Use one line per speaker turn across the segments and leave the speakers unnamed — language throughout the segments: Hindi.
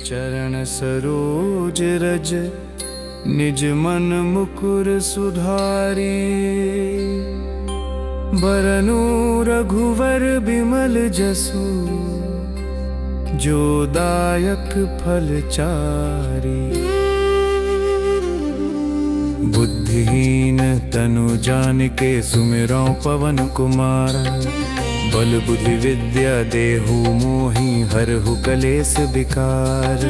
चरण सरोज रज निज मन मुकुर सुधारी। बरनु रघुवर बिमल जसु जो दायक फल चारी। बुद्धिहीन तनु जानिके सुमिरौ पवन कुमार। बल बुद्धि विद्या देहु मोहि हरहु कलेस विकार।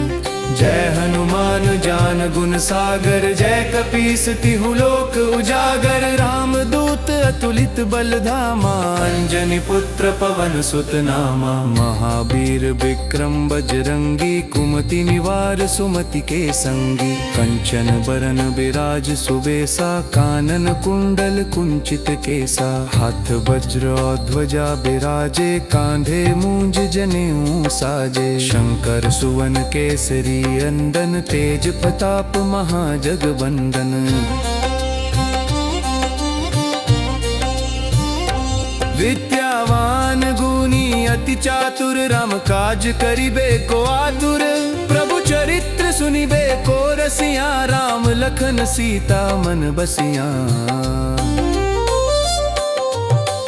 जय हनुमान ज्ञान गुण सागर जय कपीस तिहु लोक उजागर। राम दूत अतुलित बल धामा अंजनी पुत्र पवन सुत नामा। महावीर विक्रम बजरंगी कुमति निवार सुमति के संगी। कंचन बरन बिराज सुबेसा कानन कुंडल कुंचित केसा। हाथ वज्र ध्वजा बिराजे कांधे मूंज जनेऊ साजे। शंकर सुवन केसरी अंदन तेज प्रताप महाजगवंदन। विद्यावान गुणी अति चातुर राम काज करिबे को आतुर। प्रभु चरित्र सुनिबे को रसिया राम लखन सीता मन बसिया।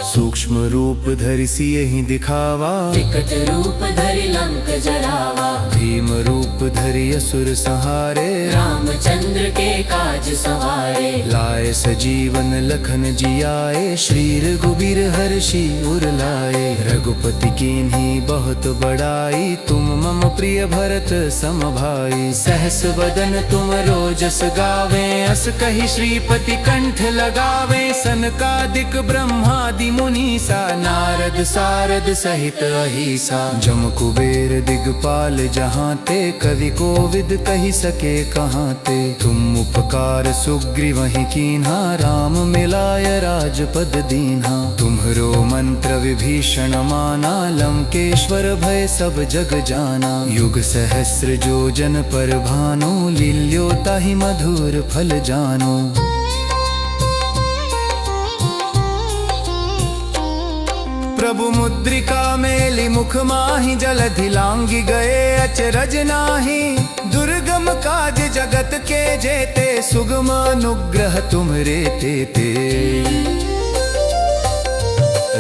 सूक्ष्म रूप धरि सियहि दिखावा
विकट रूप धरि लंक जरावा।
भीम रूप धरि असुर संहारे
रामचंद्र के काज सवारे।
लाए सजीवन लखन जियाए श्री रघुबीर हर्षि उर लाए। रघुपति कीन्ही बहुत बड़ाई तुम मम प्रिय भरत सम भाई। सहस बदन तुम रोजस गावे अस कहि श्रीपति कंठ लगावे। सनकादिक ब्रह्मादि मुनीसा नारद सारद सहित अहिसा। जम कुबेर दिगपाल जहाँ ते कवि कोविद कही सके कहाँ ते। तुम उपकार सुग्रीवहि कीन्हा राम मिलाय राजपद दीन्हा। तुम्हरो मंत्र विभीषण माना लंकेश्वर भय सब जग जाना। युग सहस्र जो जन पर भानु लील्यो ताहि मधुर फल जानो। प्रभु मुद्रिका मेली मुख माहि जलधि लांघि गए अचरज नाही। दुर्गम काज जगत के जेते सुगम अनुग्रह तुमरे तेते।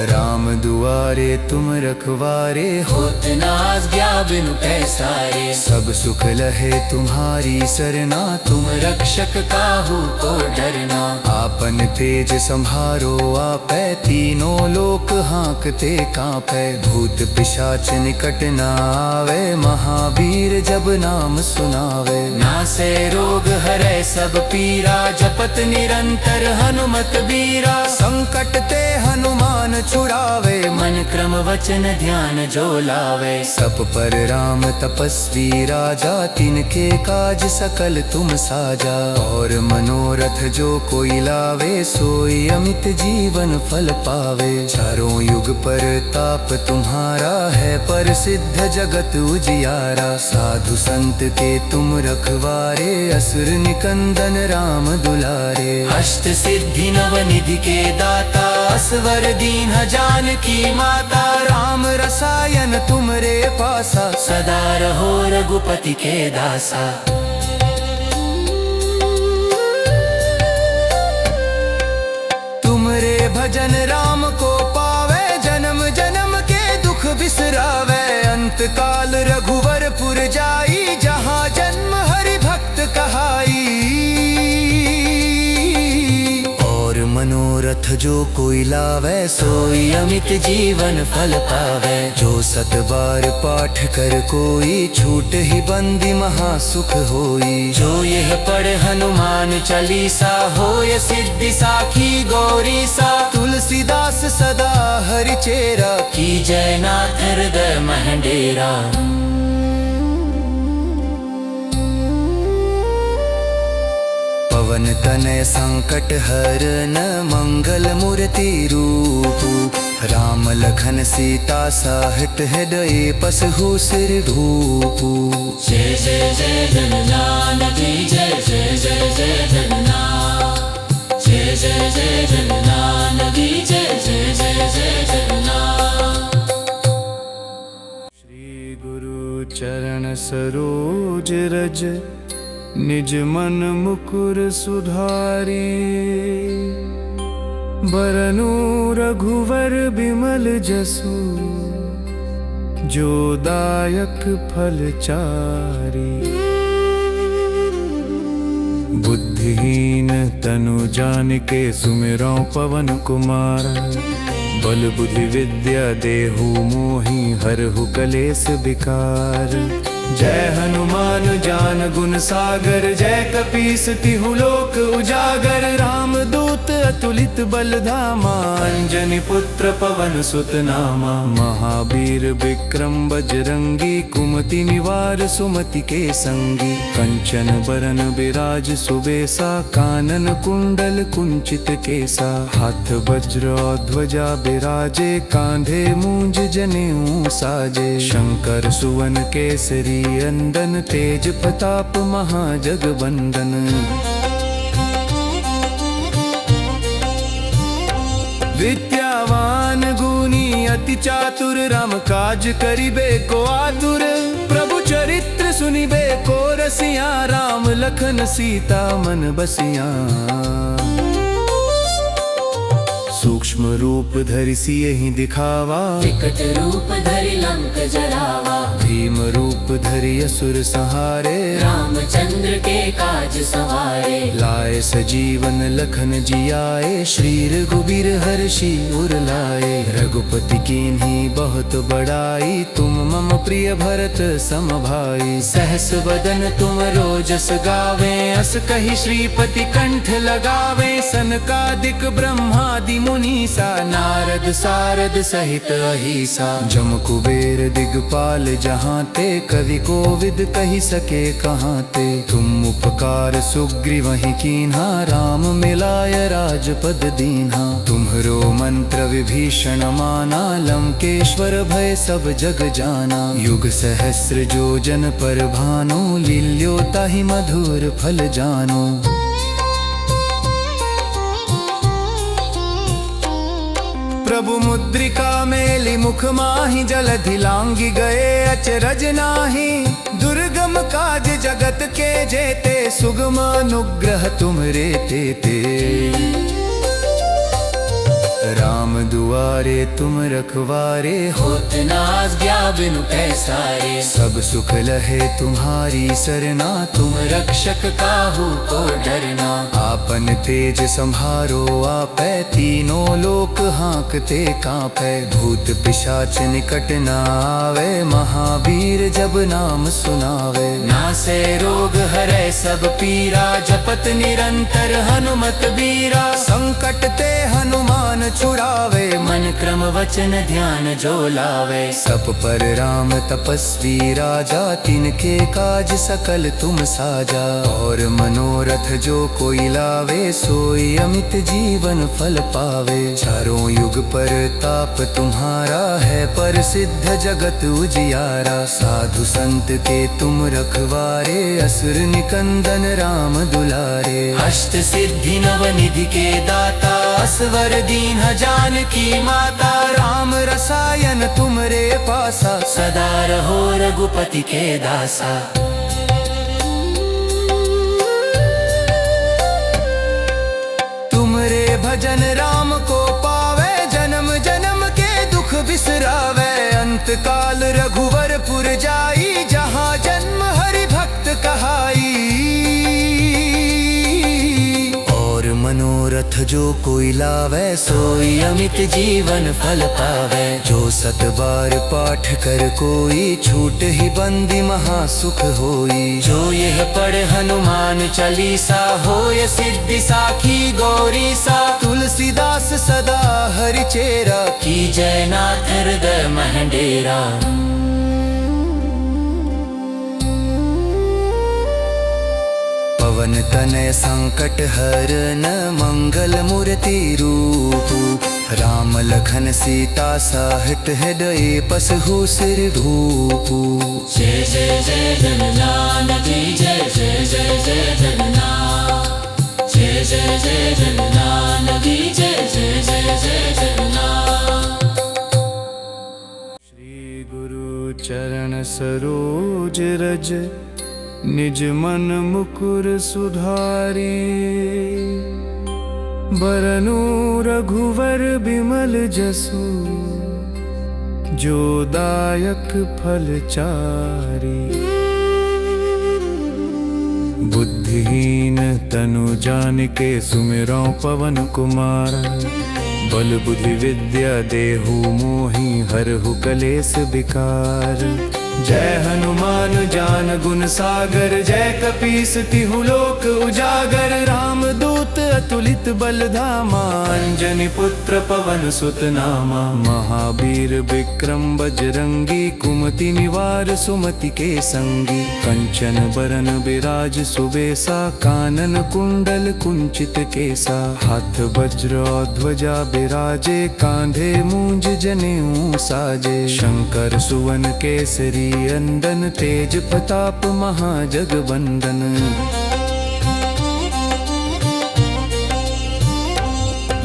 राम दुआरे तुम रखवारे
होत न आज्ञा बिनु पैसारे।
सब सुख लहे तुम्हारी सरना तुम
रक्षक काहू को डरना।
आपन तेज संहारो आपै तीनों लोक हाँकते कांपै। भूत पिशाच निकट न आवे महावीर जब नाम सुनावे।
नासै रोग हरै सब पीरा जपत निरंतर हनुमत बीरा।
संकट ते हनुमान छुड़ावे
मन क्रम वचन ध्यान जो लावे।
सब पर राम तपस्वी राजा तिनके काज सकल तुम साजा। और मनोरथ जो कोई लावे सोई अमित जीवन फल पावे। चारों युग पर ताप तुम्हारा है पर सिद्ध जगत उजियारा। साधु संत के तुम रखवारे असुर निकंदन राम दुलारे।
अष्ट सिद्धि नव निधि के दाता असवर दीन जानकी माता।
राम रसायन तुमरे पासा
सदा रहो रघुपति के दासा।
तुमरे भजन राम को पावे जन्म जन्म के दुख बिसरावे। अंत काल रघुवरपुर जाई जहाँ जन्म हरि भक्त कहाई। मनोरथ जो कोई लावे सोई अमित जीवन फल पावे। जो सत बार पाठ कर कोई छूट ही बंदी महासुख होई।
जो यह पढ़ हनुमान चालीसा होय सिद्धि साखी गौरी सा।
तुलसीदास सदा हरि चेरा
की जय नाथ हृदय मह डेरा।
पवन तनय संकट हरन मंगल मूर्ति रूप। राम लखन सीता साहित हृदय पसहु सिर धूप।
जय जय जय जगन्नाथ जय जय जय जय जगन्नाथ। जय जय जय जगन्नाथ जय जय जय जय जगन्नाथ।
श्री गुरु चरण सरोज रज निज मन मुकुर सुधारी। बरनु रघुवर बिमल जसु जो दायक फल चारी। बुद्धिहीन तनु जानिके सुमिरौ पवन कुमार। बल बुद्धि विद्या देहु मोहि हरहु कलेस विकार। जय हनुमान ज्ञान गुण सागर जय कपीस तिहु लोक उजागर। राम दूत अतुलित बल धामा अंजनी पुत्र पवन सुत नामा। महावीर विक्रम बजरंगी कुमति निवार सुमति के संगी। कंचन बरन बिराज सुबेसा कानन कुंडल कुंचित केसा। हाथ वज्र ध्वजा बिराजे कांधे मूंज जनेऊ साजे। शंकर सुवन केसरी अंदन तेज प्रताप महाजगबंदन। विद्यावान गुणी अति चातुर राम काज करिबे को आतुर। प्रभु चरित्र सुनिबे को रसिया राम लखन सीता मन बसिया। सूक्ष्म रूप धरि सियहि दिखावा
विकट रूप धरि लंक जरावा।
भीम रूप धरि असुर संहारे
रामचंद्र के काज सवारे।
लाए सजीवन लखन जियाए श्री रघुबीर हर्षि उर लाए। रघुपति कीन्ही बहुत बड़ाई तुम मम प्रिय भरत सम भाई। सहस बदन तुम रोजस गावे अस कहि श्रीपति कंठ लगावे। सनकादिक ब्रह्मादि मुनीसा नारद सारद सहित अहिसा। जम कुबेर दिगपाल जहाँ ते कवि कोविद कहि सके कहाँ ते। तुम उपकार सुग्रीवहि कीन्हा राम मिलाय राजपद दीन्हा। तुम्हरो मंत्र विभीषण माना लंकेश्वर भय सब जग जाना। युग सहस्र जो जन पर भानु लील्यो ताहि मधुर फल जानो। प्रभु मुद्रिका मेलि मुख माहि जलधि लांघि गए अचरज नाही। दुर्गम काज जगत के जेते सुगम अनुग्रह तुमरे तेते। राम दुआरे तुम रखवारे
होत न आज्ञा बिनु पैसारे।
सब सुख लहे तुम्हारी सरना
तुम रक्षक काहू को डरना।
आपन तेज संहारो आपै तीनों लोक हाँकते कांपै। भूत पिशाच निकट न आवे महावीर जब नाम सुनावे।
नासै रोग हरै सब पीरा जपत निरंतर हनुमत बीरा।
संकट ते हनुमान छुड़ावे
मन क्रम वचन ध्यान जो लावे।
सब पर राम तपस्वी राजा तिनके काज सकल तुम साजा। और मनोरथ जो कोई लावे सोई अमित जीवन फल पावे। चारों युग पर ताप तुम्हारा है पर सिद्ध जगत उजियारा। साधु संत के तुम रखवारे असुर निकंदन राम दुलारे।
अष्ट सिद्धि नव निधि के दाता असवर दीन जानकी माता।
राम रसायन तुमरे पासा
सदा रहो रघुपति के दासा।
तुमरे भजन राम को पावे जन्म जन्म के दुख बिसरावे। अंत काल रघुवरपुर जाई जहाँ जन्म हरि भक्त कहाई। मनोरथ जो कोई लावे सोई अमित जीवन फल पावे। जो सत बार पाठ कर कोई छूट ही बंदी महासुख होई।
जो यह पढ़ हनुमान चालीसा होय सिद्धि साखी गौरी सा।
तुलसीदास सदा हरि चेरा
की जय नाथ हृदय मह डेरा।
पवन तनय संकट हरन मंगल मूर्ति रूप। राम लखन सीता सहित हृदय बसहु सिर धूप।
जय जय जय जगन्नाथ जय जय जय जय जगन्नाथ। जय जय जय जगन्नाथ जय जय जय जय जगन्नाथ।
श्री गुरु चरण सरोज रज निज मन मुकुर सुधारी। बरनु रघुवर बिमल जसु जो दायक फल चारी। बुद्धिहीन तनु जानिके सुमिरौ पवन कुमार। बल बुद्धि विद्या देहु मोहि हरहु कलेस विकार। जय हनुमान ज्ञान गुण सागर जय कपीस तिहु लोक उजागर। राम दूत अतुलित बल धामा अंजनी पुत्र पवन सुत नामा। महावीर विक्रम बजरंगी कुमति निवार सुमति के संगी। कंचन बरन बिराज सुबेसा कानन कुंडल कुंचित केसा। हाथ वज्र ध्वजा बिराजे कांधे मूंज जनेऊ साजे। शंकर सुवन केसरी अंदन तेज प्रताप महाजगवंदन।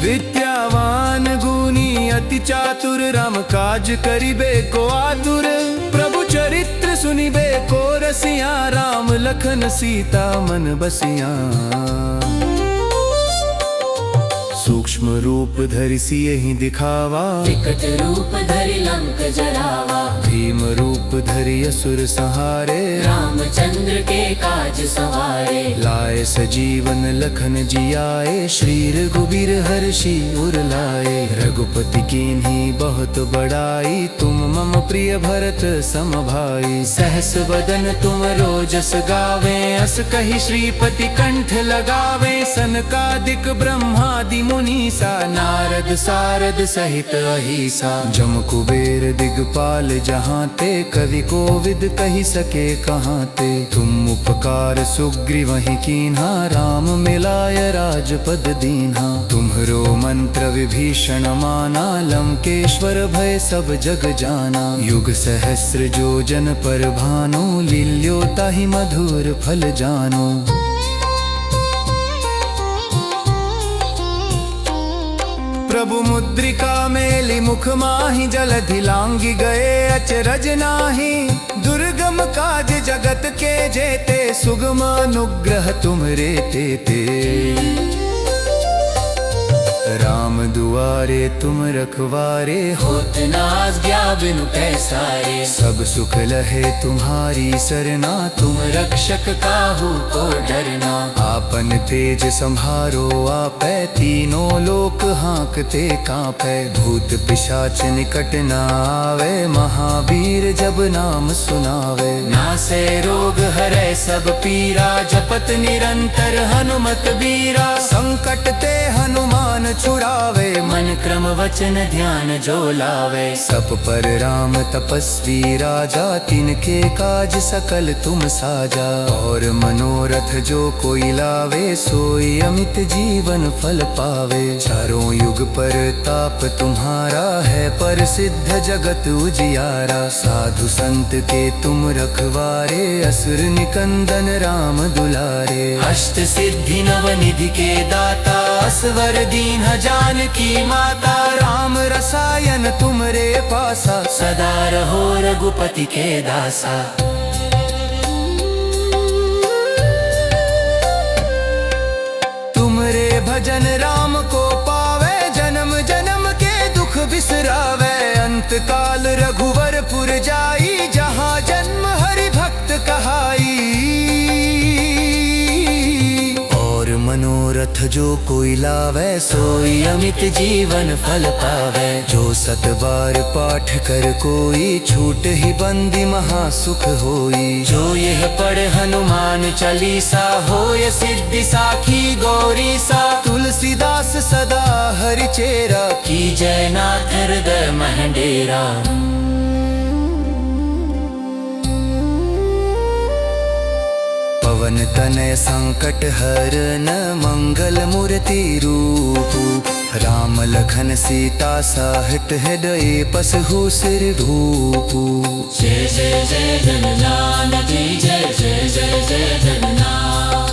विद्यावान गुणी अति चातुर राम काज करिबे को आतुर। प्रभु चरित्र सुनिबे को रसिया राम लखन सीता मन बसिया। सूक्ष्म रूप धरि सियहि दिखावा
विकट रूप धरि लंक जरावा।
भीम रूप धरि असुर संहारे
रामचंद्र के काज सवारे।
लाए सजीवन लखन जियाए श्री रघुबीर हर्षि उर लाए। रघुपति कीन्ही बहुत बड़ाई तुम मम प्रिय भरत सम भाई। सहस बदन तुम रोजस गावे अस कहि श्रीपति कंठ लगावे। सनकादिक ब्रह्मादि मुनीसा नारद सारद सहित अहिसा। जम कुबेर दिगपाल जहाँ ते कवि कोविद कहि सके कहाँ ते। तुम उपकार सुग्रीवहि कीन्हा राम मिलाय राजपद दीन्हा। तुम्हरो मंत्र विभीषण माना लंकेश्वर भय सब जग जाना। युग सहस्र जो जन पर भानु लील्यो ताहि मधुर फल जानो। प्रभु मुद्रिका मेलि मुख माहि जलधि लांघि गए अचरज नाहि। दुर्गम काज जगत के जेते सुगम अनुग्रह तुमरे तेते। राम दुआरे तुम रखवारे
होत न आज्ञा बिनु पैसारे।
सब सुख लहे तुम्हारी सरना
तुम रक्षक काहू को डरना।
आपन तेज संहारो आपै तीनों लोक हाँकते कांपै। भूत पिशाच निकट न आवे महावीर जब नाम सुनावे।
नासै रोग हरै सब पीरा जपत निरंतर हनुमत बीरा।
संकट ते हनुमान छुड़ावे
मन क्रम वचन ध्यान जो लावे।
सब पर राम तपस्वी राजा तिनके काज सकल तुम साजा। और मनोरथ जो कोई लावे सोई अमित जीवन फल पावे। चारों युग पर ताप तुम्हारा है पर सिद्ध जगत उजियारा। साधु संत के तुम रखवारे असुर निकंदन राम दुलारे।
अष्ट सिद्धि नव निधि के दाता असवर दीन जानकी माता।
राम रसायन तुमरे पासा
सदा रहो रघुपति के दासा।
तुमरे भजन राम को पावे जन्म जन्म के दुख बिसरावे। अंत काल रघुवरपुर जाई जहाँ जन्म हरि भक्त कहाई। मनोरथ जो कोई लावे सोई अमित जीवन फल पावे। जो सत बार पाठ कर कोई छूट ही बंदी महासुख होई।
जो यह पढ़ हनुमान चालीसा होय सिद्धि साखी गौरी सा।
तुलसीदास सदा हरि चेरा
की जय नाथ हृदय महडेरा।
पवन तनय संकट हरन मंगल मूर्ति रूप। राम लखन सीता साहित हृदय पसहु सिर धूप।
जय जय जय जननान की जय जय जय जय जननान।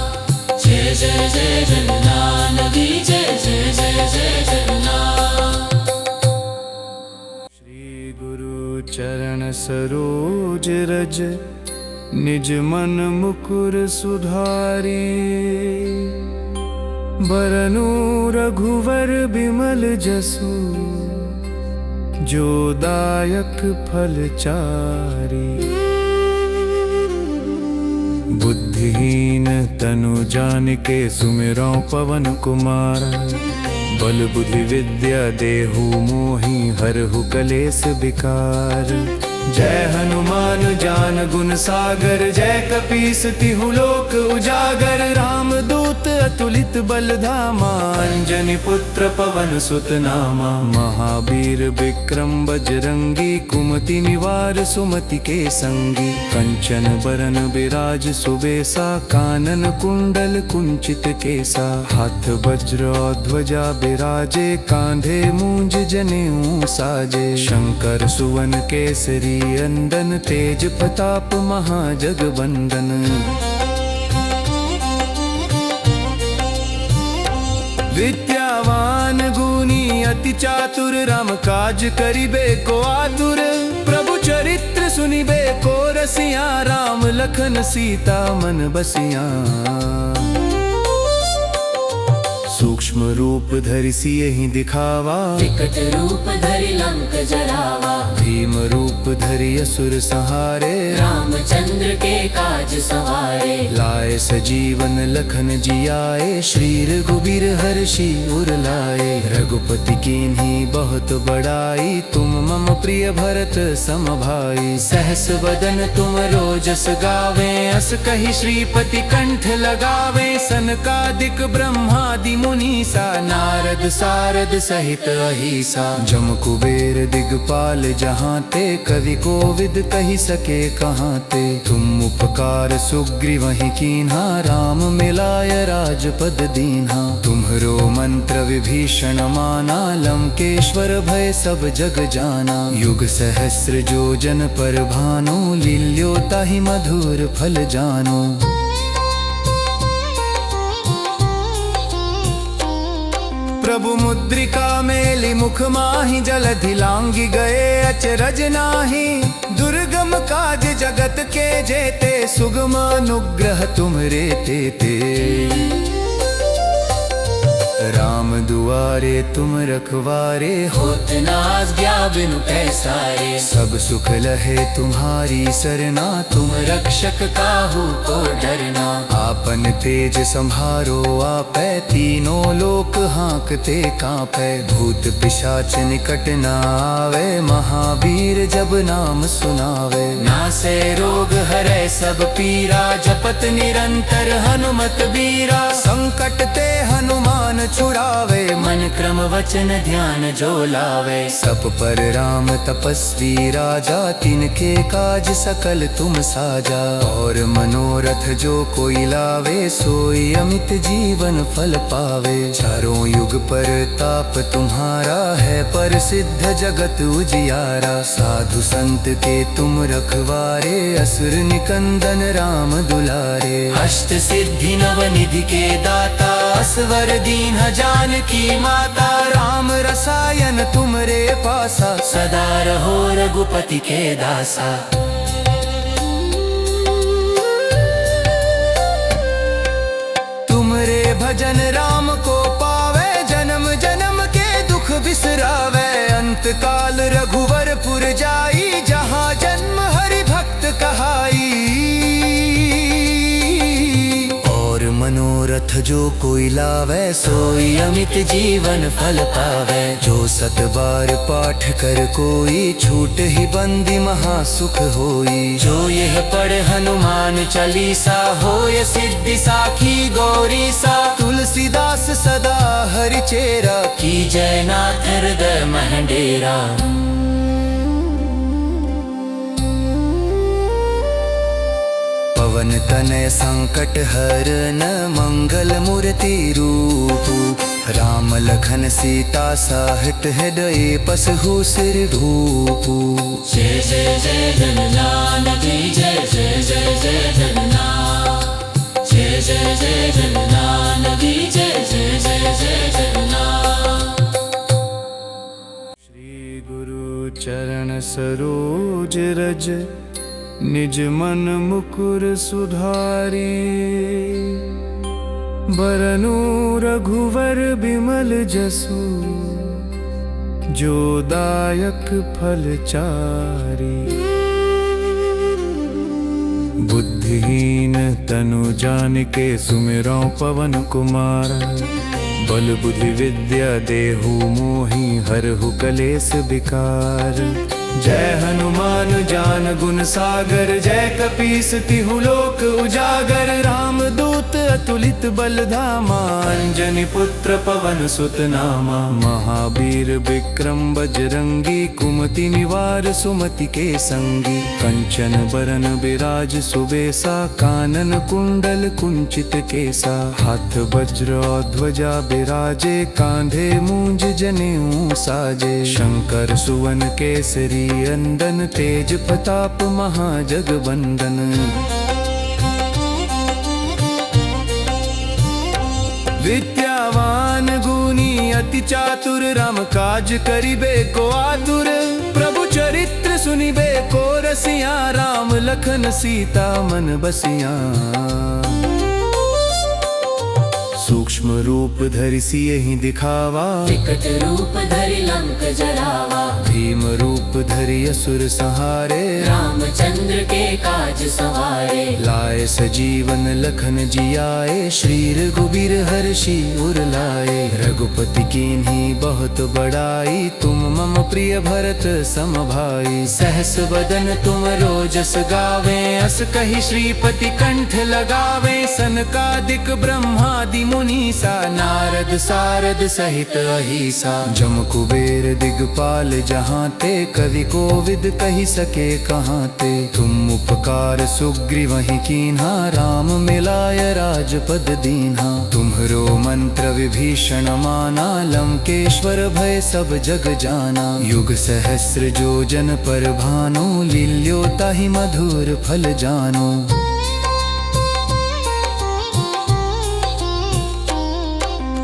जय जय जय जननान की जय जय जय जय जननान।
श्री गुरु चरण सरोज रज निज मन मुकुर सुधारी। बरनु रघुवर बिमल जसु जो दायक फल चारी। बुद्धिहीन तनु जानिके सुमिरौ पवन कुमार। बल बुद्धि विद्या देहु मोहि हरहु कलेस विकार। जय हनुमान ज्ञान गुण सागर जय कपीस तिहु लोक उजागर। राम दूत अतुलित बल धामा अंजनी पुत्र पवन सुत नामा। महावीर विक्रम बजरंगी कुमति निवार सुमति के संगी। कंचन बरन बिराज सुबेसा कानन कुंडल कुंचित केसा। हाथ वज्र ध्वजा बिराजे कांधे मूंज जनेऊ साजे। शंकर सुवन केसरी अंदन तेज प्रताप महाजगबंदन। विद्यावान गुणी अति चातुर राम काज करिबे को आतुर। प्रभु चरित्र सुनिबे को रसिया राम लखन सीता मन बसिया। सूक्ष्म रूप धरि सियहि दिखावा
विकट रूप धरि लंक जरावा।
भीम रूप धरि असुर संहारे
रामचंद्र के काज सवारे।
लाए सजीवन लखन जियाए श्री रघुबीर हर्षि उर लाए। रघुपति कीन्ही बहुत बड़ाई तुम मम प्रिय भरत सम भाई। सहस बदन तुम रोजस गावे अस कहि श्रीपति कंठ लगावे। सनकादिक ब्रह्मादि मुनीसा नारद सारद सहित अहिसा। जम कुबेर दिगपाल जहाँ ते कवि कोविद कहि सके कहाँ ते। तुम उपकार सुग्रीवहि कीन्हा राम मिलाय राजपद दीन्हा। तुम्हरो मंत्र विभीषण माना लंकेश्वर भय सब जग जाना। युग सहस्र जो जन पर भानु लील्यो ताहि मधुर फल जानो। प्रभु मुद्रिका मेलि मुख माहि जलधि लांघि गए अचरज नाही। दुर्गम काज जगत के जेते सुगम अनुग्रह तुमरे तेते। राम दुआरे तुम रखवारे होत न आज्ञा बिनु पैसारे। सब सुख लहे तुम्हारी सरना तुम रक्षक काहू को डरना। आपन तेज संहारो आपै तीनों लोक हाँकते कांपै। भूत पिशाच निकट न आवे महावीर जब नाम सुनावे। नासै रोग हरै सब पीरा जपत निरंतर हनुमत बीरा। संकट ते हनुमान छुड़ावे मन क्रम वचन ध्यान जो लावे। सब पर राम तपस्वी राजा तिनके काज सकल तुम साजा। और मनोरथ जो कोई लावे सोई अमित जीवन फल पावे। चारों युग पर ताप तुम्हारा है प्रसिद्ध जगत उजियारा। साधु संत के तुम रखवारे असुर निकंदन राम दुलारे। अष्ट सिद्धि नव निधि के दाता असवर दीन जानकी माता। राम रसायन तुमरे पासा सदा रहो रघुपति के दासा। तुमरे भजन राम को पावे जन्म जन्म के दुख बिसरावे। अंत काल रघुवरपुर जाई जहाँ जन्म हरि भक्त कहाई। मनोरथ जो कोई लावे सोई अमित जीवन फल पावे। जो सत बार पाठ कर कोई छूट ही बंदी महासुख होई। जो यह पढ़े हनुमान चालीसा होय सिद्धि साखी गौरी सा। तुलसीदास सदा हरि चेरा की जय नाथ हृदय मह डेरा। पवन तनय संकट हरन मंगल मूर्ति रूप। राम लखन सीता साहित हृदय पसहु सिर धूप।
जय जय जय जन की जय जय जय जय जगन्नाथ। जय जय जय जन की जय जय जय जय जगन्नाथ।
श्री गुरु चरण सरोज रज निज मन मुकुर सुधारी बरनु रघुवर बिमल जसु जो दायक फल चारी बुद्धिहीन तनु जानिके सुमिरौ पवन कुमार बल बुद्धि विद्या देहु मोहि हरहु कलेस विकार जय हनुमान ज्ञान गुण सागर जय कपीस तिहु लोक उजागर राम दूत अतुलित बल धामा अंजनी पुत्र पवन सुत नामा महावीर विक्रम बजरंगी कुमति निवार सुमति के संगी कंचन बरन विराज सुबेसा कानन कुंडल कुंचित केसा हाथ वज्र ध्वजा विराजे कांधे मूंज जनेऊ साजे शंकर सुवन केसरी अंदन तेज प्रताप महाजगबंदन विद्यावान गुणी अति चातुर राम काज करिबे को आतुर प्रभु चरित्र सुनिबे को रसिया राम लखन सीता मन बसिया सूक्ष्म रूप धरि सियहि दिखावा
विकट रूप धरि लंक जरावा
भीम रूप धरि असुर संहारे
रामचंद्र के काज सवारे
लाए सजीवन लखन जियाए श्री रघुबीर हर्षि उर लाए रघुपति कीन्ही बहुत बड़ाई तुम मम प्रिय भरत सम भाई सहस बदन तुम रोजस गावे अस कहि श्रीपति कंठ लगावे सनकादिक ब्रह्मादि मुनीसा नारद सारद सहित अहिसा जम कुबेर दिगपाल जहाँ ते कवि कोविद कहि सके कहाँ ते तुम उपकार सुग्रीवहि कीन्हा राम मिलाय राजपद दीन्हा तुम्हरो मंत्र विभीषण माना लंकेश्वर भय सब जग जाना युग सहस्र जो जन पर भानो लील्यो ताहि मधुर फल जानो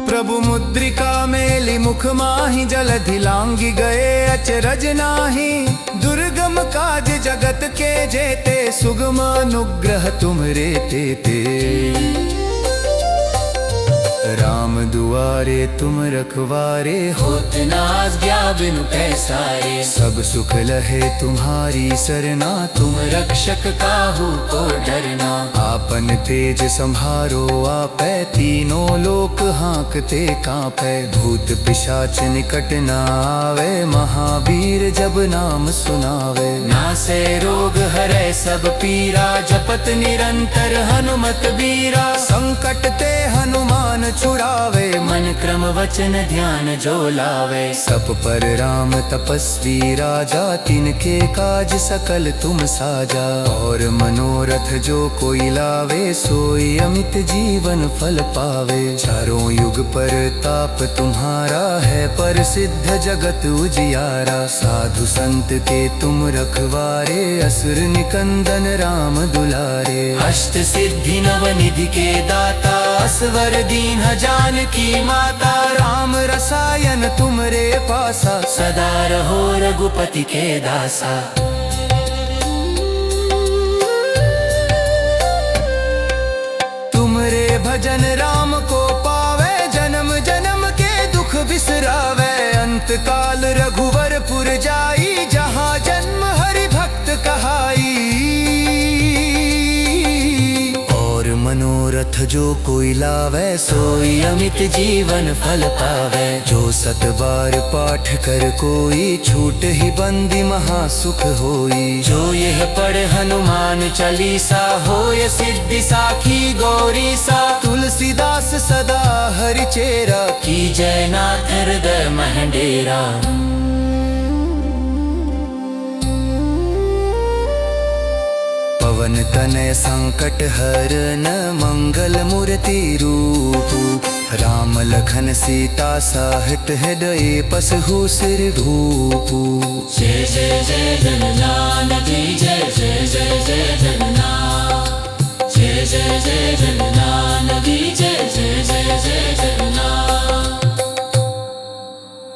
प्रभु मुद्रिका मेलि मुख माहि जलधि लांघि गए अचरज नाही दुर्गम काज जगत के जेते सुगम अनुग्रह तुमरे तेते राम दुआरे तुम रखवारे
होत न आज्ञा बिनु पैसारे
सब सुख लहे तुम्हारी सरना
तुम रक्षक काहू को डरना
आपन तेज संहारो आपै तीनों लोक हाँकते कांपै भूत पिशाच निकट न आवे महावीर जब नाम सुनावे
नासै रोग हरै सब पीरा जपत निरंतर हनुमत बीरा
संकट ते हनुमान छुड़ावे
मन क्रम वचन ध्यान जो लावे
सब पर राम तपस्वी राजा तिनके काज सकल तुम साजा और मनोरथ जो कोई लावे सोई अमित जीवन फल पावे चारों युग पर ताप तुम्हारा है पर सिद्ध जगत उजियारा साधु संत के तुम रखवारे असुर निकंदन राम दुलारे
अष्ट सिद्धि नव निधि के दाता असवर दीन जानकी माता
राम रसायन तुमरे पासा
सदा रहो रघुपति के दासा
तुमरे भजन राम को पावे जन्म जन्म के दुख बिसरावे अंत काल रघुवरपुर जाई जहाँ जन्म हरि भक्त कहाई मनोरथ जो कोई लावे सोई अमित जीवन फल पावे जो सत बार पाठ कर कोई छूट ही बंदी महासुख होई
जो यह पढ़ हनुमान चालीसा होय सिद्धि साखी गौरी सा
तुलसीदास सदा हरि चेरा
की जय नाथ हृदय महडेरा
पवन तनय संकट हरन मंगल मूर्ति रूप राम लखन सीता साहित हृदय पसहु सिर धूप
जय जय जय जननायक जय जय जय जय जननायक जय जय जय जननायक जय जय जय जय जननायक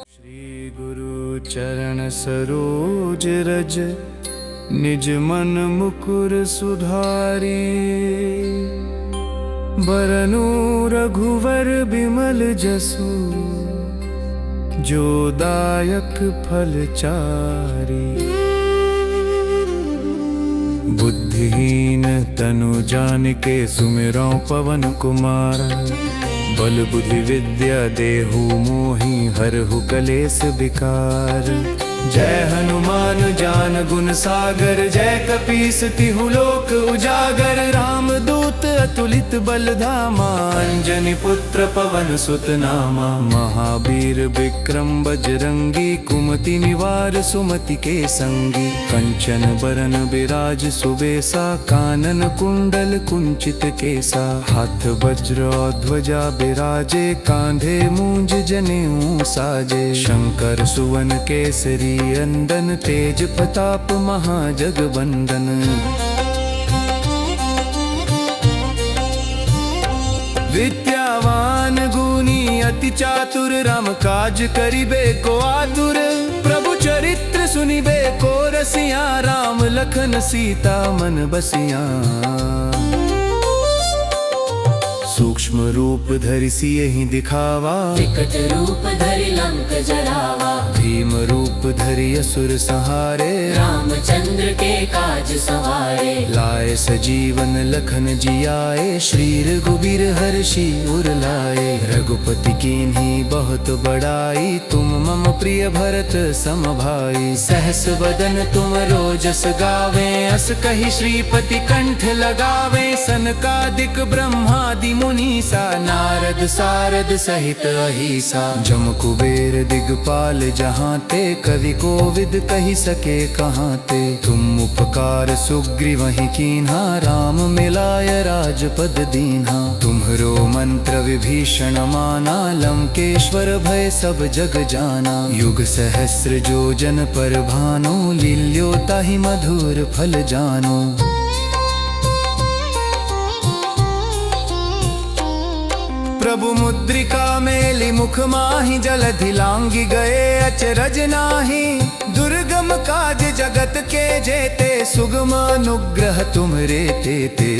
श्री गुरु चरण सरोज सरोज रज निज मन मुकुर सुधारी। बरनु रघुवर बिमल जसु जो दायक फल चारी। बुद्धिहीन तनु जानिके सुमिरौ पवन कुमार। बल बुद्धि विद्या देहु मोहि हरहु कलेस विकार। जय हनुमान ज्ञान गुण सागर जय कपीस तिहु लोक उजागर। राम दूत अतुलित बल धामा अंजनी पुत्र पवन सुत नामा। महावीर विक्रम बजरंगी कुमति निवार सुमति के संगी। कंचन बरन बिराज सुबेसा कानन कुंडल कुंचित केसा। हाथ वज्र ध्वजा बिराजे कांधे मूंज जनेऊ साजे। शंकर सुवन केसरी अंदन तेज प्रताप महाजगवंदन। विद्यावान गुणी अति चातुर राम काज करिबे को आतुर। प्रभु चरित्र सुनिबे को रसिया राम लखन सीता मन बसिया। सूक्ष्म रूप धरि सियहि दिखावा
विकट रूप धरि लंक जरावा।
भीम रूप धरि असुर संहारे
रामचंद्र के काज सवारे।
लाए सजीवन लखन जियाए श्री रघुबीर हर्षि उर लाए। रघुपति कीन्ही बहुत बड़ाई तुम मम प्रिय भरत सम भाई। सहस बदन तुम रोजस गावे अस कहि श्रीपति कंठ लगावे। सनकादिक ब्रह्मादि मुनीसा नारद सारद सहित अहिसा। जम कुबेर दिगपाल जहाँ ते कवि कोविद कही सके कहाँ ते। तुम उपकार सुग्रीवहि कीन्हा राम मिलाय राजपद दीन्हा। तुम्हरो मंत्र विभीषण माना लंकेश्वर भय सब जग जाना। युग सहस्र जो जन पर भानु लील्यो ताहि मधुर फल जानो। प्रभु मुद्रिका मेली मुख माहि जलधि लांघि गए अचरज नाही। दुर्गम काज जगत के जेते सुगम अनुग्रह तुमरे तेते।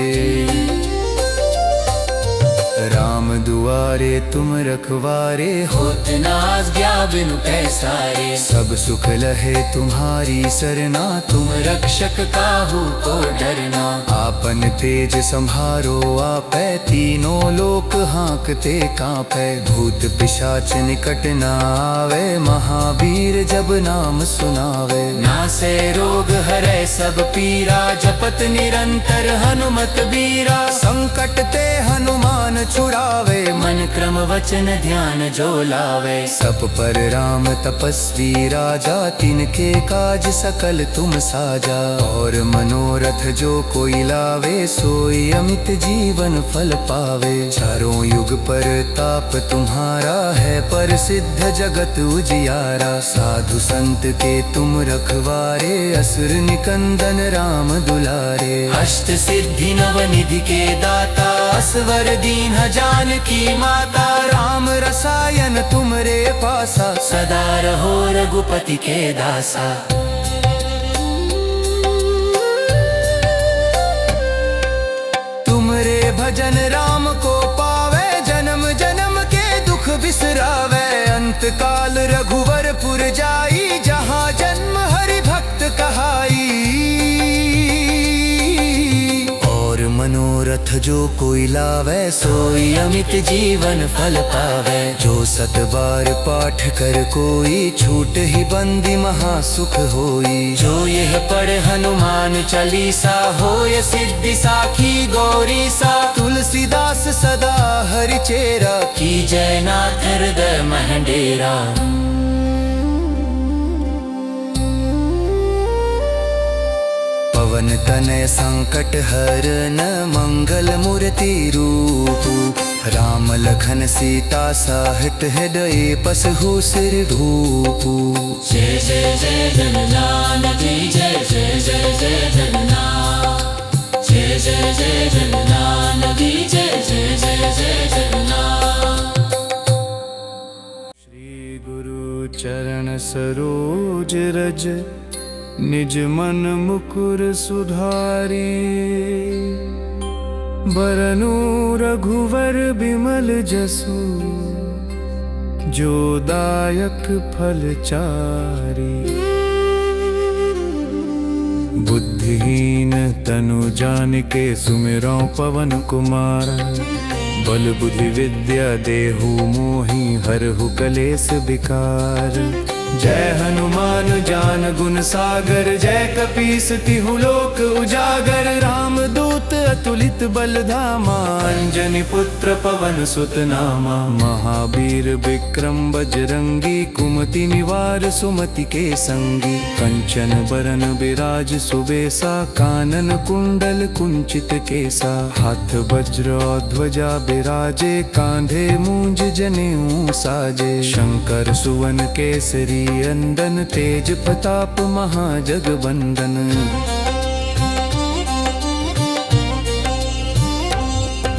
राम दुआरे तुम रखवारे
होत न आज्ञा बिनु पैसारे।
सब सुख लहे तुम्हारी सरना
तुम रक्षक काहू को डरना।
आपन तेज संहारो आपै तीनों लोक हाँकते कांपै। भूत पिशाच निकट न आवे महावीर जब नाम सुनावे।
नासे रोग हरै सब पीरा जपत निरंतर हनुमत बीरा।
संकट ते हनुमान छुड़ावे
मन क्रम वचन ध्यान जो लावे।
सब पर राम तपस्वी राजा तिनके काज सकल तुम साजा। और मनोरथ जो कोई लावे सोई अमित जीवन फल पावे। चारों युग पर ताप तुम्हारा है प्रसिद्ध जगत उजियारा। साधु संत के तुम रखवारे असुर निकंदन राम दुलारे।
अष्ट सिद्धि नव निधि के दाता असवर दीन जानकी माता।
राम रसायन तुमरे पासा
सदा रहो रघुपति के दासा।
तुमरे भजन राम को पावे जन्म जन्म के दुख बिसरावे। अंत काल रघुवरपुर जाई जहाँ जन्म हरि भक्त कहाई। और मनोरथ जो कोई लावे सोई अमित जीवन फल पावे। जो सत बार पाठ कर कोई छूट ही बंदी महासुख होई।
जो यह पढ़ हनुमान चालीसा होय सिद्धि साखी गौरी सा।
तुलसीदास सदा हरि चेरा
की जय नाथ हृदय महडेरा।
पवन तनय संकट हरन मंगल मूर्ति रूप। राम लखन सीता साहित हृदय पसहु सिर धूप।
जय जय जय जगन्नाथ जय जय जय जय जगन्नाथ। जय जय जय जगन्नाथ जय जय जय जय जगन्नाथ।
श्री गुरु चरण सरोज रज निज मन मुकुर सुधारी। बरनु रघुवर बिमल जसु, जो दायक फल चारी। बुद्धिहीन तनु जानिके सुमिरौ पवन कुमार। बल बुद्धि विद्या देहु मोहि हरहु कलेस विकार। जय हनुमान ज्ञान गुण सागर, जय कपीस तिहु लोक उजागर। राम दूत अतुलित बल धामा, अंजनी पुत्र पवन सुत नामा। महावीर विक्रम बजरंगी, कुमति निवार सुमति के संगी। कंचन बरन बिराज सुबेसा, कानन कुंडल कुंचित केसा। हाथ वज्र ध्वजा बिराजे, कांधे मूंज जनेऊ साजे। शंकर सुवन केसरी अंदन, तेज प्रताप महाजगबंदन।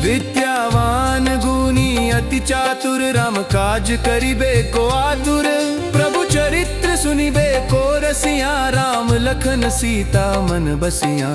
विद्यावान गुणी अति चातुर, राम काज करिबे को आतुर। प्रभु चरित्र सुनिबे को रसिया, राम लखन सीता मन बसिया।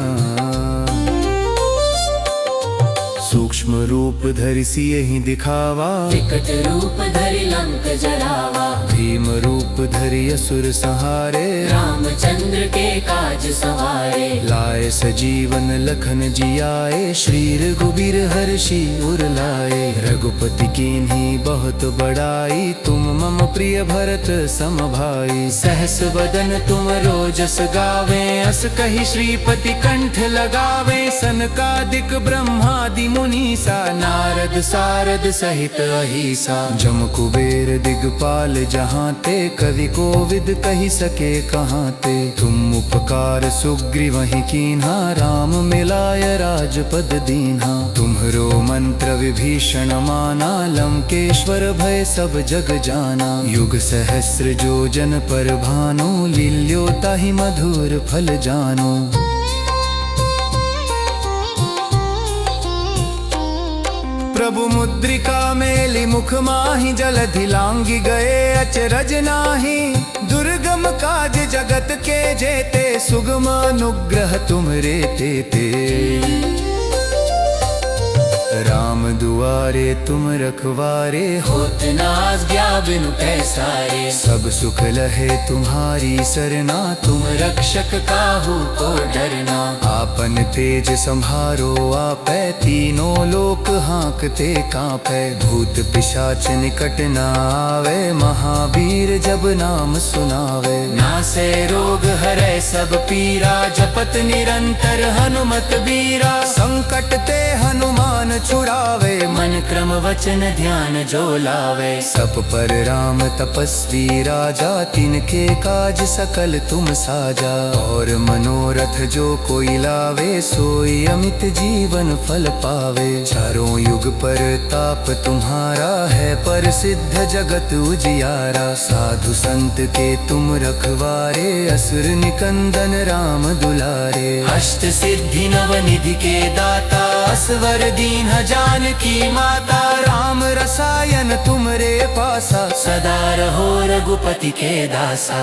सूक्ष्म रूप धरि सियहि दिखावा,
विकट रूप धरि लंक जरावा।
भीम रूप धरि असुर संहारे,
रामचंद्र के काज सवारे।
लाए सजीवन लखन जियाए, श्री रघुबीर हर्षि उर लाए। रघुपति कीन्ही बहुत बड़ाई, तुम मम प्रिय भरत सम भाई। सहस बदन तुम रोजस गावे, अस कहि श्रीपति कंठ लगावे। सनकादिक ब्रह्मादि मुनीसा, नारद सारद सहित अहिसा। जम कुबेर दिगपाल जहाँ ते, कवि कोविद कहि सके कहाँ ते। तुम उपकार सुग्रीवहि कीन्हा, राम मिलाय राजपद दीन्हा। तुम्हरो मंत्र विभीषण माना, लंकेश्वर भय सब जग जाना। युग सहस्र जो जन पर भानु, लील्यो ताहि मधुर फल जानो। प्रभु मुद्रिका मेलि मुख माहि, जलधि लांघि गए अचरज नाहि। दुर्गम काज जगत के जेते, सुगम अनुग्रह तुमरे तेते। राम दुआरे तुम रखवारे,
होत न आज्ञा बिनु पैसारे।
सब सुख लहे तुम्हारी सरना,
तुम रक्षक काहू को डरना।
आपन तेज संहारो आपै, तीनों लोक हाँकते कांपै। भूत पिशाच निकट न आवे, महावीर जब नाम सुनावे।
नासै रोग हरै सब पीरा, जपत निरंतर हनुमत बीरा।
संकट ते हनुमान छुड़ावे,
मन क्रम वचन ध्यान जो लावे।
सब पर राम तपस्वी राजा, तिनके काज सकल तुम साजा। और मनोरथ जो कोई लावे, सोई अमित जीवन फल पावे। चारों युग पर ताप तुम्हारा है, पर सिद्ध जगत उजियारा। साधु संत के तुम रखवारे, असुर निकंदन राम दुलारे।
अष्ट सिद्धि नव निधि के दाता, असवर दीन जानकी माता।
राम रसायन तुमरे पासा,
सदा रहो रघुपति के दासा।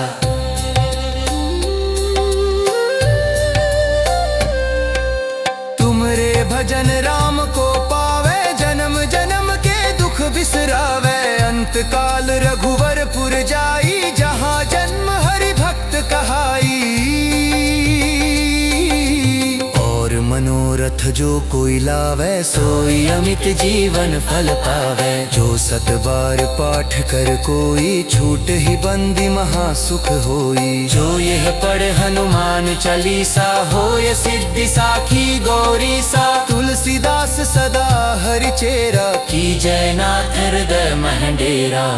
तुमरे भजन राम को पावे, जन्म जन्म के दुख बिसरावे। अंत काल रघुवरपुर जाई, जहाँ जन्म हरि भक्त कहाई। मनोरथ जो कोई लावे,
सोई अमित जीवन फल पावे।
जो सत बार पाठ कर कोई, छूट ही बंदी महासुख होई।
जो यह पढ़ हनुमान चालीसा, होय सिद्धि साखी गौरी सा।
तुलसीदास सदा हरि चेरा,
की जय नाथ हृदय मह डेरा।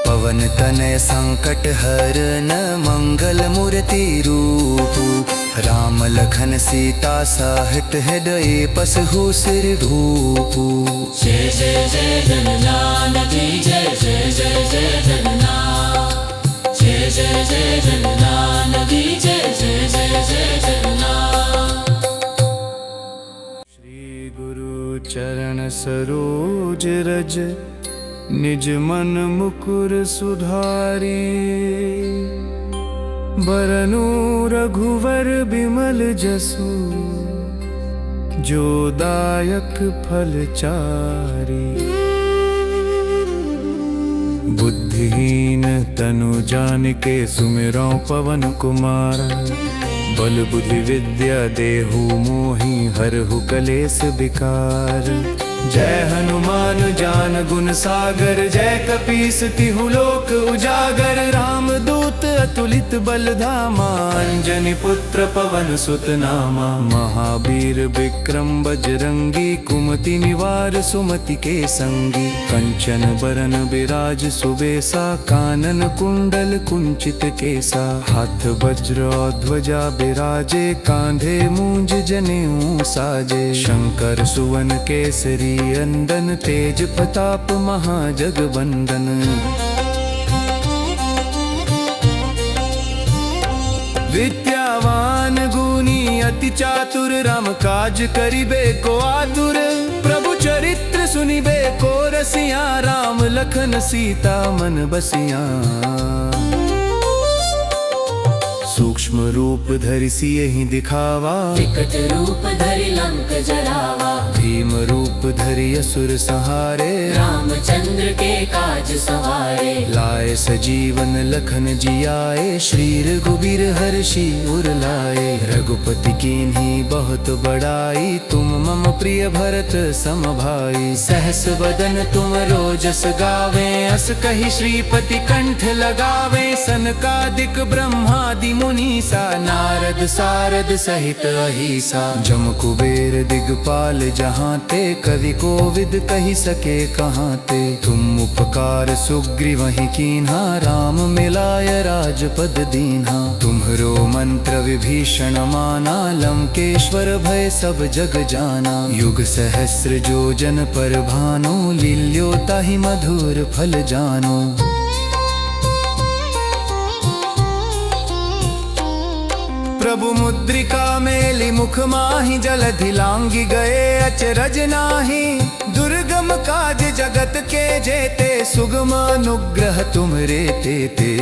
पवन तनय संकट हरन, मंगल मूर्ति रूप। राम लखन सीता साहित हृदय, बसहु सिर धूप।
जय जय जय जगन्नाथ की जय, जय जय जय जगन्नाथ। जय जय जय जगन्नाथ की जय, जय जय जय जगन्नाथ।
श्री गुरु चरण सरोज रज, निज मन मुकुर सुधारी। बरनु रघुवर बिमल जसु, जो दायक फल चारी। बुद्धिहीन तनु जानिके सुमिरौ पवन कुमार। बल बुद्धि विद्या देहु मोहि हरहु कलेस विकार। जय हनुमान ज्ञान गुण सागर, जय कपीस तिहु लोक उजागर। राम दूत अतुलित बल धामा, अंजनी पुत्र पवन सुत नामा। महावीर विक्रम बजरंगी, कुमति निवार सुमति के संगी। कंचन बरन बिराज सुबेसा, कानन कुंडल कुंचित केसा। हाथ वज्र ध्वजा बिराजे, कांधे मूंज जनेऊ साजे। शंकर सुवन केसरी अंदन, तेज प्रताप महाजगवंदन। विद्यावान गुणी अति चातुर, राम काज करिबे को आतुर। प्रभु चरित्र सुनिबे को रसिया, राम लखन सीता मन बसिया। सूक्ष्म रूप धरि सियहि दिखावा,
विकट रूप धरि लंक जरावा।
भीम रूप धरि असुर संहारे,
रामचंद्र के काज सवारे।
लाए सजीवन लखन जियाए, श्री रघुबीर हर्षि उर लाए। रघुपति कीन्ही बहुत बड़ाई, तुम मम प्रिय भरत सम भाई। सहस बदन तुम रोजस गावे, अस कहि श्रीपति कंठ लगावे। सनकादिक ब्रह्मादि मुनीसा, नारद सारद सहित अहिसा। जम कुबेर दिगपाल जहाँ ते, कवि कोविद कहि सके कहाँ ते। तुम उपकार सुग्रीवहि कीन्हा, राम मिलाय राजपद दीन्हा। तुम्हरो मंत्र विभीषण माना, लंकेश्वर भय सब जग जाना। युग सहस्र जो जन पर भानु, लील्यो ताहि मधुर फल जानो। प्रभु मुद्रिका मेलि मुख माहि, जलधि लांघि गए अचरज नाहि। दुर्गम काज जगत के जेते, सुगम अनुग्रह तुमरे तेते।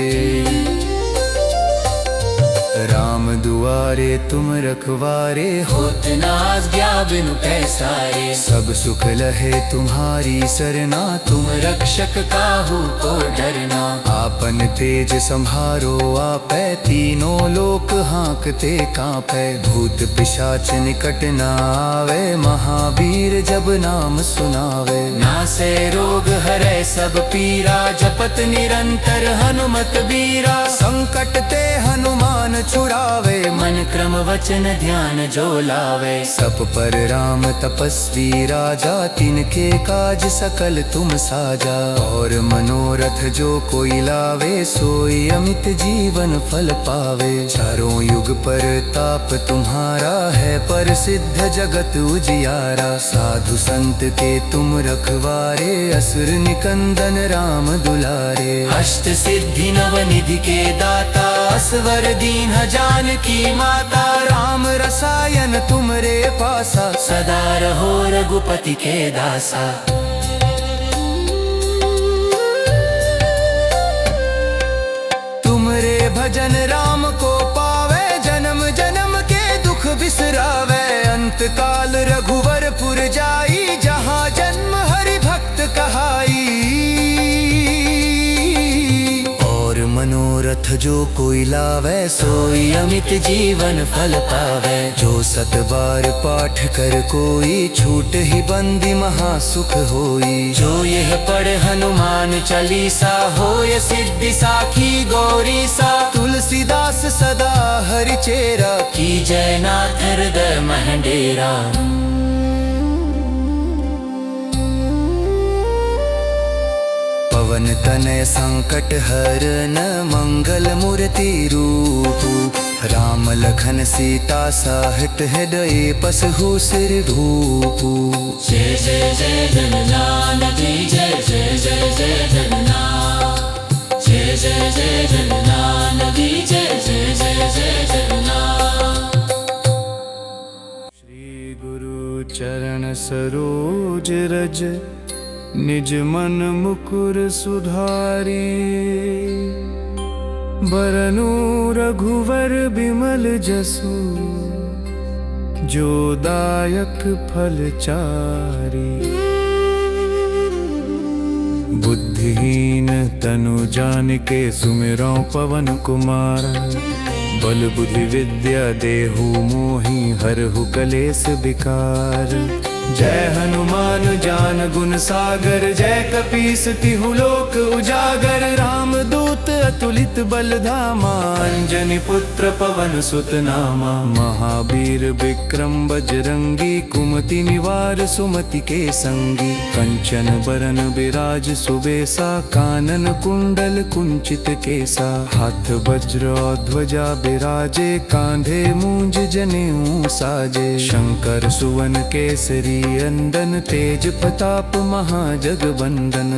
राम दुआरे तुम रखवारे,
होत न आज्ञा बिनु पैसारे।
सब सुख लहे तुम्हारी सरना, तुम रक्षक काहू को डरना। आपन तेज संहारो आपै, तीनों लोक हांकते कांपै। भूत पिशाच निकट न आवे, महावीर जब नाम सुनावे।
नासै रोग हरै सब पीरा, जपत निरंतर हनुमत बीरा।
संकट ते हनुमान छुड़ावे,
मन क्रम वचन ध्यान जो लावे।
सब पर राम तपस्वी राजा, तिनके काज सकल तुम साजा। और मनोरथ जो कोई लावे, सोई अमित जीवन फल पावे। चारों युग पर ताप तुम्हारा है, पर सिद्ध जगत उजियारा। साधु संत के तुम रखवारे, असुर निकंदन राम दुलारे।
अष्ट सिद्धि नव निधि के दाता, असवर दीन जानकी माता।
राम रसायन तुमरे पासा,
सदा रहो रघुपति के दासा।
तुमरे भजन राम को पावे, जन्म जन्म के दुख बिसरावे। अंत काल रघुवरपुर जाई, जहाँ जन्म हरि भक्त कहाई। मनोरथ जो कोई लावे,
सोई अमित जीवन फल पावे।
जो सत बार पाठ कर कोई, छूट ही बंदी महासुख होई।
जो यह पढ़ हनुमान चालीसा, होय सिद्धि साखी गौरी सा।
तुलसीदास सदा हरि चेरा,
की जय नाथ हृदय महडेरा।
पवन तनय संकट हरन, मंगल मूर्ति रूप। राम लखन सीता साहित हृदय, बसहु सिर धूप।
जय जय जय जगन्नाथ की जय, जय जय जय जगन्नाथ। जय जय जय जगन्नाथ की जय, जय जय जय जगन्नाथ।
श्री गुरु चरण सरोज रज, निज मन मुकुर सुधारी, बरनु रघुवर बिमल जसु, जो दायक फल चारी। बुद्धिहीन तनु जानिके सुमिरौ पवन कुमार, बल बुद्धि विद्या देहु मोहि हरहु कलेस विकार। जय हनुमान ज्ञान गुण सागर, जय कपीस तिहु लोक उजागर। राम दूत अतुलित बल धामा, अंजनी पुत्र पवन सुत नामा। महावीर विक्रम बजरंगी, कुमति निवार सुमति के संगी। कंचन बरन बिराज सुबेसा, कानन कुंडल कुंचित केसा। हाथ वज्र ध्वजा बिराजे, कांधे मूंज जनेऊ साजे। शंकर सुवन केसरी अंदन, तेज प्रताप महाजगबंदन।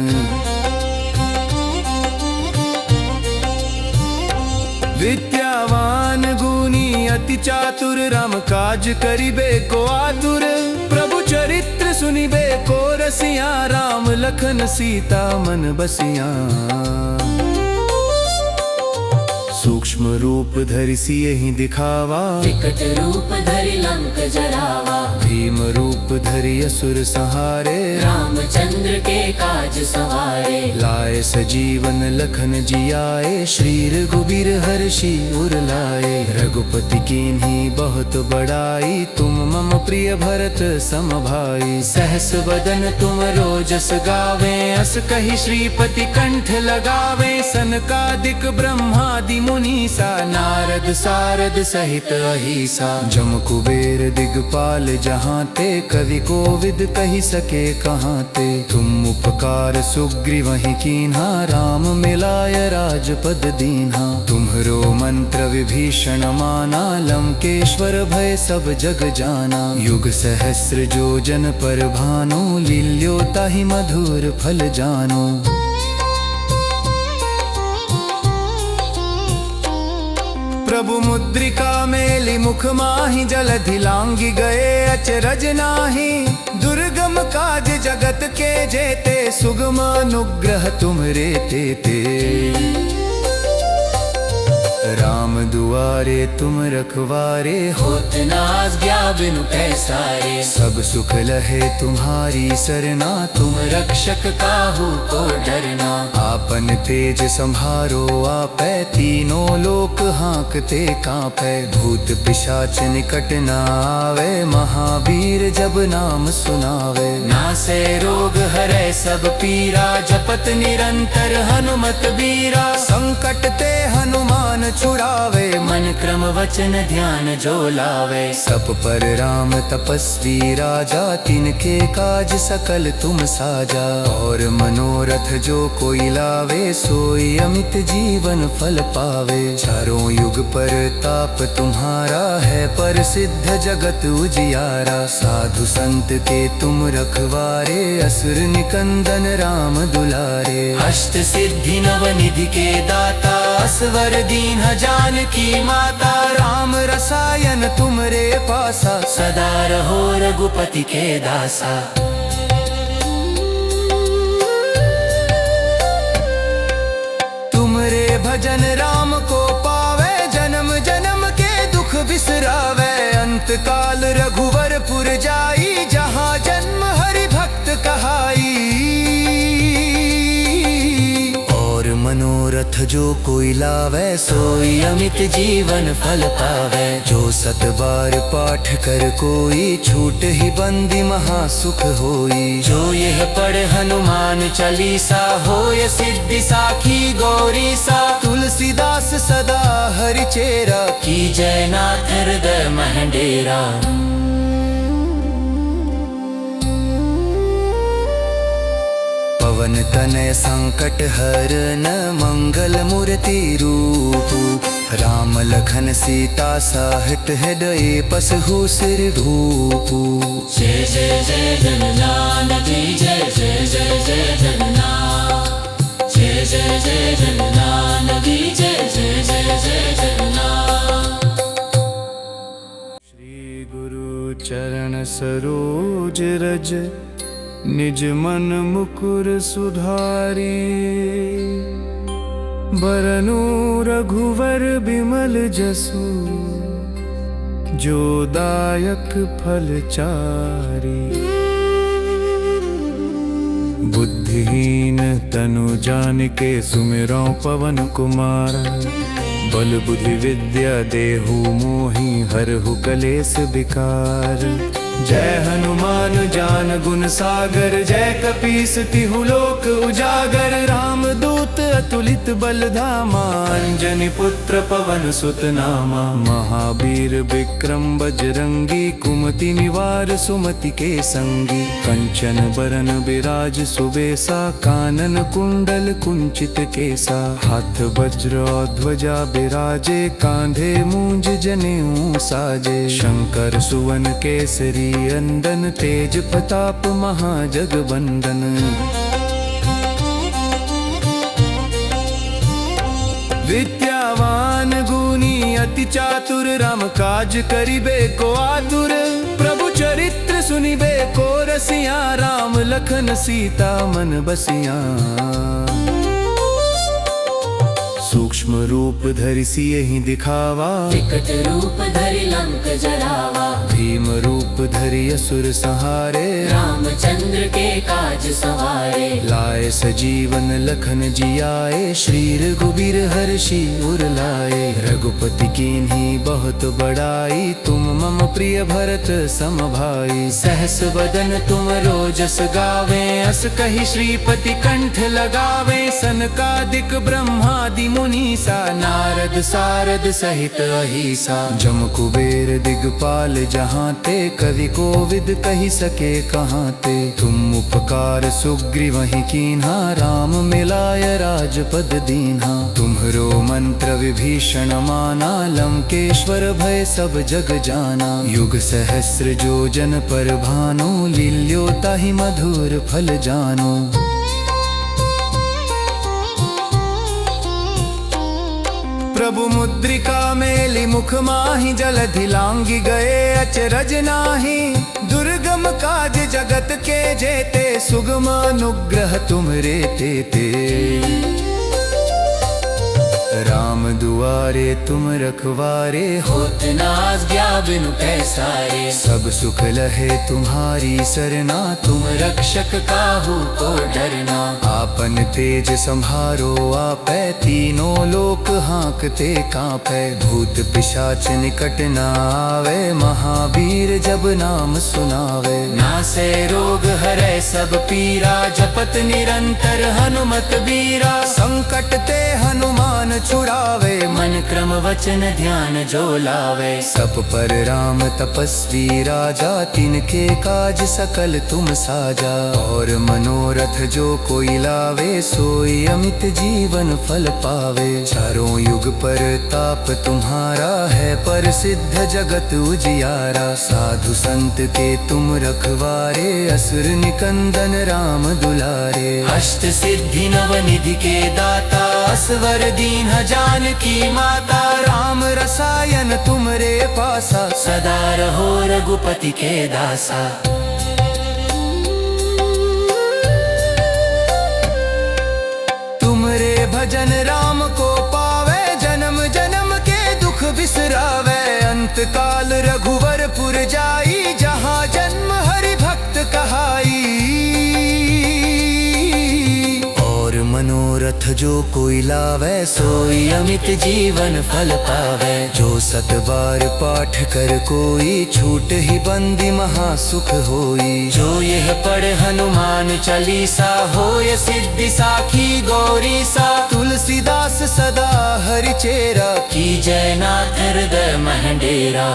विद्यावान गुणी अति चातुर, राम काज करिबे को आतुर। प्रभु चरित्र सुनिबे को रसिया, राम लखन सीता मन बसिया। सूक्ष्म रूप धरि सियहि दिखावा,
विकट रूप धरि लंक जरावा।
भीम रूप धरि असुर संहारे,
रामचंद्र के काज सवारे।
लाए सजीवन लखन जियाए, श्री रघुबीर हर्षि उर लाए। रघुपति कीन्ही बहुत बड़ाई, तुम मम प्रिय भरत सम भाई। सहस बदन तुम रोजस गावे, अस कहि श्रीपति कंठ लगावे। सनकादिक ब्रह्मादि मुनीसा, नारद सारद सहित अहिसा। जम कुबेर दिगपाल जहाँ ते, कवि कोविद कहि सके कहाँ ते। तुम उपकार सुग्रीवहि कीन्हा, राम मिलाय राजपद दीन्हा। तुम्हरो मंत्र विभीषण माना, लंकेश्वर भय सब जग जाना। युग सहस्र जो जन पर भानु, लील्यो ताहि मधुर फल जानो। प्रभु मुद्रिका मेलि मुख माहि, जलधि लांघि गए अचरज नाही। दुर्गम काज जगत के जेते, सुगम अनुग्रह तुमरे तेते। राम दुआरे तुम रखवारे, होत न आज्ञा बिनु पैसारे। सब सुख लहे तुम्हारी सरना, तुम रक्षक काहू को डरना। आपन तेज संहारो आपै, तीनों लोक हांकते कांपै। भूत पिशाच निकट न आवे, महावीर जब नाम सुनावे। नासै रोग हरै सब पीरा, जपत निरंतर हनुमत बीरा। संकट ते हनुमान छुड़ावे, मन क्रम वचन ध्यान जो लावे। सब पर राम तपस्वी राजा, तिनके काज सकल तुम साजा। और मनोरथ जो कोई लावे, सोई अमित जीवन फल पावे। चारों युग पर ताप तुम्हारा है, पर सिद्ध जगत उजियारा। साधु संत के तुम रखवारे, असुर निकंदन राम दुलारे। अष्ट सिद्धि नव निधि के दाता, असवर दीन जानकी माता। राम रसायन तुमरे पासा, सदा रहो रघुपति के दासा। तुमरे भजन राम को पावे, जन्म जन्म के दुख बिसरावे। अंत काल रघुवरपुर जाई, जहाँ जन्म हरि भक्त कहाई। मनोरथ जो कोई लावे, सोई अमित जीवन फल पावे। जो सत बार पाठ कर कोई, छूट ही बंदी महासुख होई। जो यह पढ़े हनुमान चालीसा, होय सिद्धि साखी गौरीसा। तुलसीदास सदा हरि चेरा, की जय नाथ हृदय मह डेरा। पवन तनय संकट हरन, मंगल मूर्ति रूप। राम लखन सीता साहित हृदय, पसहु सिर धूप।
जय जय जय जगन्नाथ की जय, जय जय जय जगन्नाथ। जय जय जय जगन्नाथ की जय, जय जय जय जगन्नाथ।
श्री गुरु चरण सरोज रज, निज मन मुकुर सुधारी बरनु रघुवर बिमल जसु जो दायक फल चारी बुद्धिहीन तनु जानिके सुमिरौ पवन कुमार बल बुद्धि विद्या देहु मोहि हरहु कलेस विकार जय हनुमान ज्ञान गुण सागर जय कपीस तिहु लोक उजागर राम दूत अतुलित बल धामा अंजनी पुत्र पवन सुत नामा महावीर विक्रम बजरंगी कुमति निवार सुमति के संगी कंचन बरन बिराज सुबेसा कानन कुंडल कुंचित केसा हाथ वज्र ध्वजा बिराजे कांधे मूंज जनेऊ साजे शंकर सुवन केसरी अंदन तेज प्रताप महाजगबंदन विद्यावान गुणी अति चातुर राम काज करिबे को आतुर प्रभु चरित्र सुनिबे को रसिया राम लखन सीता मन बसिया सूक्ष्म रूप धरि सियहि दिखावा
विकट रूप धरि लंक जरावा
भीम रूप धरि असुर संहारे
रामचंद्र के काज सवारे
लाए सजीवन लखन जियाए श्री रघुबीर हर्षि उर लाए रघुपति कीन्ही बहुत बड़ाई तुम मम प्रिय भरत सम भाई सहस बदन तुम रोजस गावे अस कहि श्रीपति कंठ लगावे सनकादिक ब्रह्मादि मुनीसा नारद सारद सहित अहिसा जम कुबेर दिगपाल जहाँ ते कवि कोविद कहि सके कहाँ ते तुम उपकार सुग्रीवहि कीन्हा राम मिलाय राजपद दीन्हा तुम्हरो मंत्र विभीषण माना लंकेश्वर भय सब जग जाना युग सहस्र जो जन पर भानो लील्यो ताहि मधुर फल जानो प्रभु मुद्रिका मेलि मुख माहि जलधि लांघि गए अचरज नाही दुर्गम काज जगत के जेते सुगम अनुग्रह तुमरे तेते राम दुआरे तुम रखवारे
होत न आज्ञा बिनु पैसारे
सब सुख लहे तुम्हारी सरना
तुम रक्षक काहू को डरना
आपन तेज संहारो आपै तीनों लोक हाँकते कांपै भूत पिशाच निकट न आवे महावीर जब नाम सुनावे
नासै रोग हरै सब पीरा जपत निरंतर हनुमत बीरा
संकट ते हनुमान छुड़ावे
मन क्रम वचन ध्यान जो लावे
सब पर राम तपस्वी राजा तिनके काज सकल तुम साजा और मनोरथ जो कोई लावे सोई अमित जीवन फल पावे चारों युग पर ताप तुम्हारा है पर सिद्ध जगत उजियारा साधु संत के तुम रखवारे असुर निकंदन राम दुलारे
अष्ट सिद्धि नव निधि के दाता असवर दीन जानकी माता
राम रसायन तुमरे पासा
सदा रहो रघुपति के दासा
तुमरे भजन राम को पावे जन्म जन्म के दुख बिसरावे अंत काल रघुवरपुर जाई जहाँ जन्म हरि भक्त कहाई मनोरथ जो कोई लावे सोई अमित जीवन फल पावे जो सत बार पाठ कर कोई छूट ही बंदी महासुख होई
जो यह पढ़ हनुमान चालीसा होय सिद्धि साखी गौरी सा
तुलसीदास सदा हरि चेरा
की जय नाथ हृदय महडेरा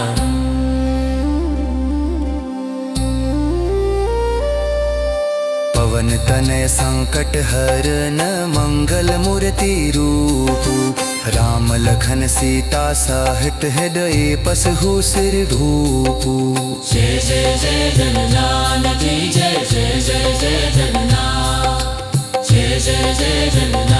पवन तनय संकट हरन मंगल मूर्ति रूप राम लखन सीता साहित हृदय पसहु सिर धूप
जय जय जय जननायक जय जय जय जय जननायक जय जय जय जननायक